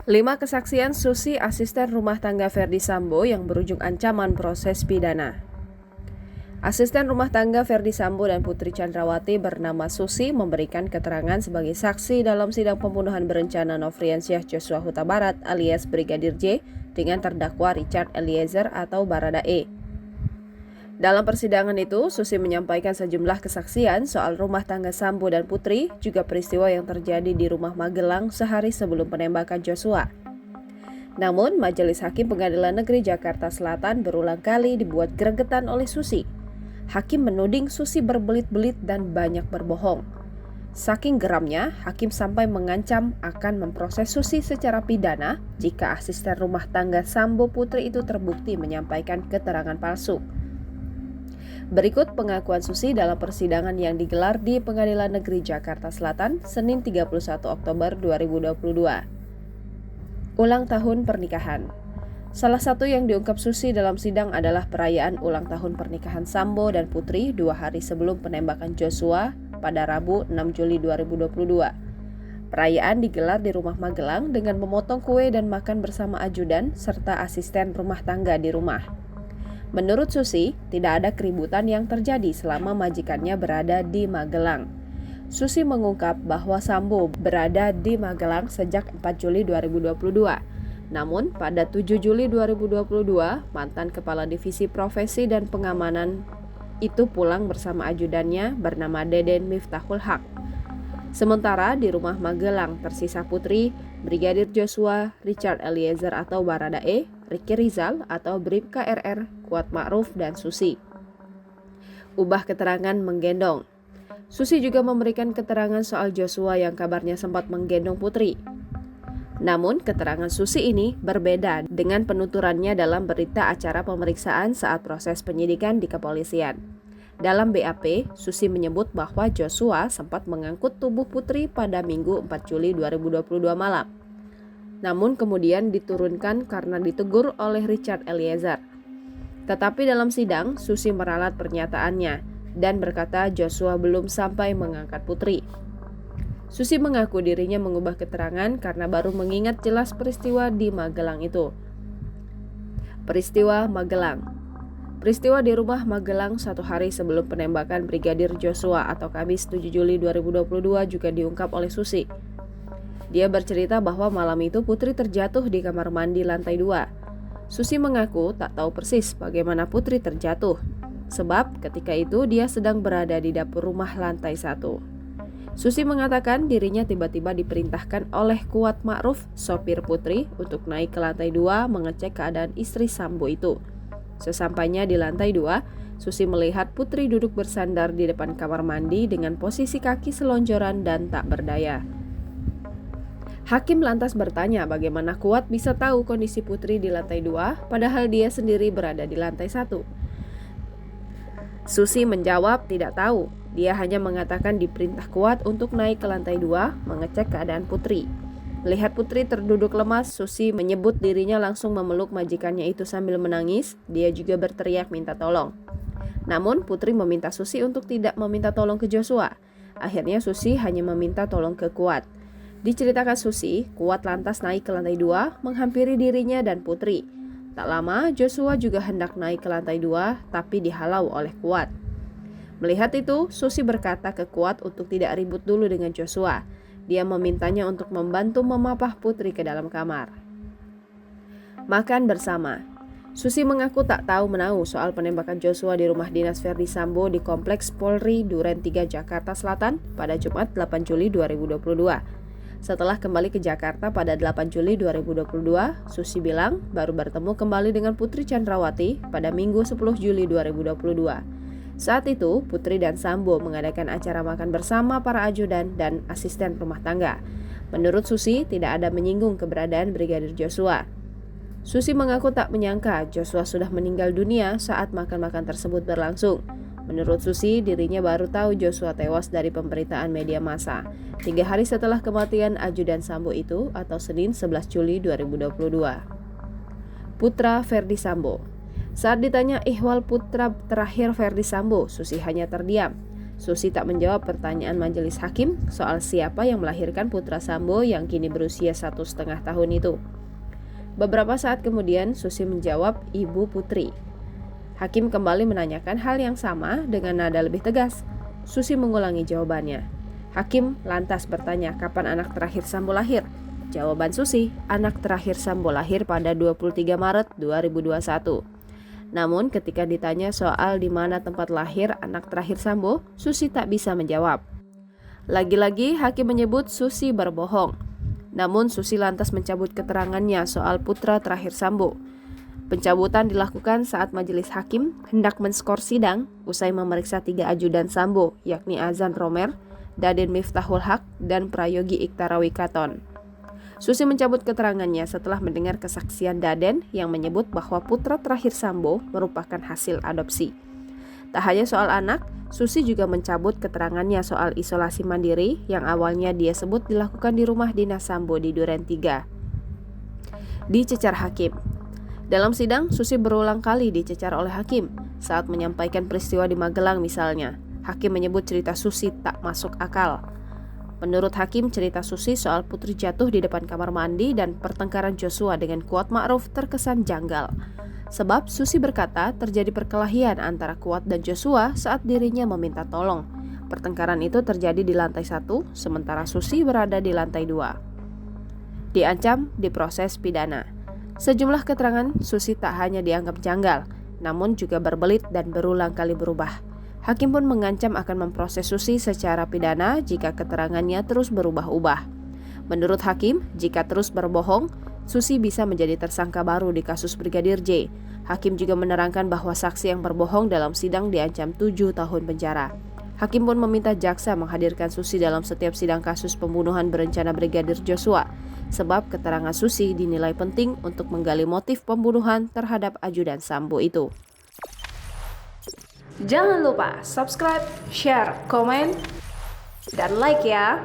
5 kesaksian Susi asisten rumah tangga Ferdy Sambo yang berujung ancaman proses pidana. Asisten rumah tangga Ferdy Sambo dan Putri Chandrawati bernama Susi memberikan keterangan sebagai saksi dalam sidang pembunuhan berencana Nofriansyah Joshua Huta Barat alias Brigadir J dengan terdakwa Richard Eliezer atau Baradae. Dalam persidangan itu, Susi menyampaikan sejumlah kesaksian soal rumah tangga Sambo dan Putri, juga peristiwa yang terjadi di rumah Magelang sehari sebelum penembakan Joshua. Namun, Majelis Hakim Pengadilan Negeri Jakarta Selatan berulang kali dibuat gregetan oleh Susi. Hakim menuding Susi berbelit-belit dan banyak berbohong. Saking geramnya, Hakim sampai mengancam akan memproses Susi secara pidana jika asisten rumah tangga Sambo Putri itu terbukti menyampaikan keterangan palsu. Berikut pengakuan Susi dalam persidangan yang digelar di Pengadilan Negeri Jakarta Selatan, Senin 31 Oktober 2022. Ulang tahun pernikahan. Salah satu yang diungkap Susi dalam sidang adalah perayaan ulang tahun pernikahan Sambo dan Putri 2 hari sebelum penembakan Joshua pada Rabu 6 Juli 2022. Perayaan digelar di rumah Magelang dengan memotong kue dan makan bersama ajudan serta asisten rumah tangga di rumah. Menurut Susi, tidak ada keributan yang terjadi selama majikannya berada di Magelang. Susi mengungkap bahwa Sambo berada di Magelang sejak 4 Juli 2022. Namun, pada 7 Juli 2022, mantan Kepala Divisi Profesi dan Pengamanan itu pulang bersama ajudannya bernama Deden Miftahul Haq. Sementara di rumah Magelang tersisa Putri, Brigadir Joshua, Richard Eliezer atau Baradae, Ricky Rizal atau Bribka RR, Kuat Ma'ruf, dan Susi. Ubah keterangan menggendong. Susi juga memberikan keterangan soal Joshua yang kabarnya sempat menggendong Putri. Namun, keterangan Susi ini berbeda dengan penuturannya dalam berita acara pemeriksaan saat proses penyidikan di kepolisian. Dalam BAP, Susi menyebut bahwa Joshua sempat mengangkut tubuh Putri pada Minggu 4 Juli 2022 malam. Namun kemudian diturunkan karena ditegur oleh Richard Eliezer. Tetapi dalam sidang, Susi meralat pernyataannya dan berkata Joshua belum sampai mengangkat Putri. Susi mengaku dirinya mengubah keterangan karena baru mengingat jelas peristiwa di Magelang itu. Peristiwa Magelang. Peristiwa di rumah Magelang 1 hari sebelum penembakan Brigadir Joshua atau Kamis 7 Juli 2022 juga diungkap oleh Susi. Dia bercerita bahwa malam itu Putri terjatuh di kamar mandi lantai 2. Susi mengaku tak tahu persis bagaimana Putri terjatuh, sebab ketika itu dia sedang berada di dapur rumah lantai 1. Susi mengatakan dirinya tiba-tiba diperintahkan oleh Kuat Ma'ruf, sopir Putri, untuk naik ke lantai 2 mengecek keadaan istri Sambo itu. Sesampainya di lantai 2, Susi melihat Putri duduk bersandar di depan kamar mandi dengan posisi kaki selonjoran dan tak berdaya. Hakim lantas bertanya bagaimana Kuat bisa tahu kondisi Putri di lantai 2 padahal dia sendiri berada di lantai 1. Susi menjawab tidak tahu, dia hanya mengatakan diperintah Kuat untuk naik ke lantai 2 mengecek keadaan Putri. Melihat Putri terduduk lemas, Susi menyebut dirinya langsung memeluk majikannya itu sambil menangis. Dia juga berteriak minta tolong. Namun Putri meminta Susi untuk tidak meminta tolong ke Joshua. Akhirnya Susi hanya meminta tolong ke Kuat. Diceritakan Susi, Kuat lantas naik ke lantai 2, menghampiri dirinya dan Putri. Tak lama, Joshua juga hendak naik ke lantai 2, tapi dihalau oleh Kuat. Melihat itu, Susi berkata ke Kuat untuk tidak ribut dulu dengan Joshua. Dia memintanya untuk membantu memapah Putri ke dalam kamar. Makan bersama. Susi mengaku tak tahu menahu soal penembakan Joshua di rumah dinas Ferdy Sambo di Kompleks Polri Duren 3 Jakarta Selatan pada Jumat 8 Juli 2022. Setelah kembali ke Jakarta pada 8 Juli 2022, Susi bilang baru bertemu kembali dengan Putri Chandrawati pada Minggu 10 Juli 2022. Saat itu, Putri dan Sambo mengadakan acara makan bersama para ajudan dan asisten rumah tangga. Menurut Susi, tidak ada menyinggung keberadaan Brigadir Joshua. Susi mengaku tak menyangka Joshua sudah meninggal dunia saat makan-makan tersebut berlangsung. Menurut Susi, dirinya baru tahu Joshua tewas dari pemberitaan media massa 3 hari setelah kematian ajudan Sambo itu atau Senin 11 Juli 2022. Putra Ferdy Sambo. Saat ditanya ihwal putra terakhir Ferdy Sambo, Susi hanya terdiam. Susi tak menjawab pertanyaan majelis hakim soal siapa yang melahirkan putra Sambo yang kini berusia 1,5 tahun itu. Beberapa saat kemudian Susi menjawab Ibu Putri. Hakim kembali menanyakan hal yang sama dengan nada lebih tegas. Susi mengulangi jawabannya. Hakim lantas bertanya kapan anak terakhir Sambo lahir. Jawaban Susi, anak terakhir Sambo lahir pada 23 Maret 2021. Namun ketika ditanya soal di mana tempat lahir anak terakhir Sambo, Susi tak bisa menjawab. Lagi-lagi hakim menyebut Susi berbohong. Namun Susi lantas mencabut keterangannya soal putra terakhir Sambo. Pencabutan dilakukan saat majelis hakim hendak menskor sidang usai memeriksa 3 ajudan Sambo, yakni Azan Romer, Daden Miftahul Haq, dan Prayogi Iktarawi Katon. Susi mencabut keterangannya setelah mendengar kesaksian Daden yang menyebut bahwa putra terakhir Sambo merupakan hasil adopsi. Tak hanya soal anak, Susi juga mencabut keterangannya soal isolasi mandiri yang awalnya dia sebut dilakukan di rumah dinas Sambo di Duren 3. Dicecar hakim. Dalam sidang, Susi berulang kali dicecar oleh hakim saat menyampaikan peristiwa di Magelang misalnya. Hakim menyebut cerita Susi tak masuk akal. Menurut hakim, cerita Susi soal putri jatuh di depan kamar mandi dan pertengkaran Joshua dengan Kuat Ma'ruf terkesan janggal. Sebab Susi berkata terjadi perkelahian antara Kuat dan Joshua saat dirinya meminta tolong. Pertengkaran itu terjadi di lantai 1, sementara Susi berada di lantai 2. Diancam diproses pidana. Sejumlah keterangan Susi tak hanya dianggap janggal, namun juga berbelit dan berulang kali berubah. Hakim pun mengancam akan memproses Susi secara pidana jika keterangannya terus berubah-ubah. Menurut hakim, jika terus berbohong, Susi bisa menjadi tersangka baru di kasus Brigadir J. Hakim juga menerangkan bahwa saksi yang berbohong dalam sidang diancam 7 tahun penjara. Hakim pun meminta jaksa menghadirkan Susi dalam setiap sidang kasus pembunuhan berencana Brigadir Joshua, sebab keterangan Susi dinilai penting untuk menggali motif pembunuhan terhadap ajudan Sambo itu. Jangan lupa subscribe, share, komen, dan like ya!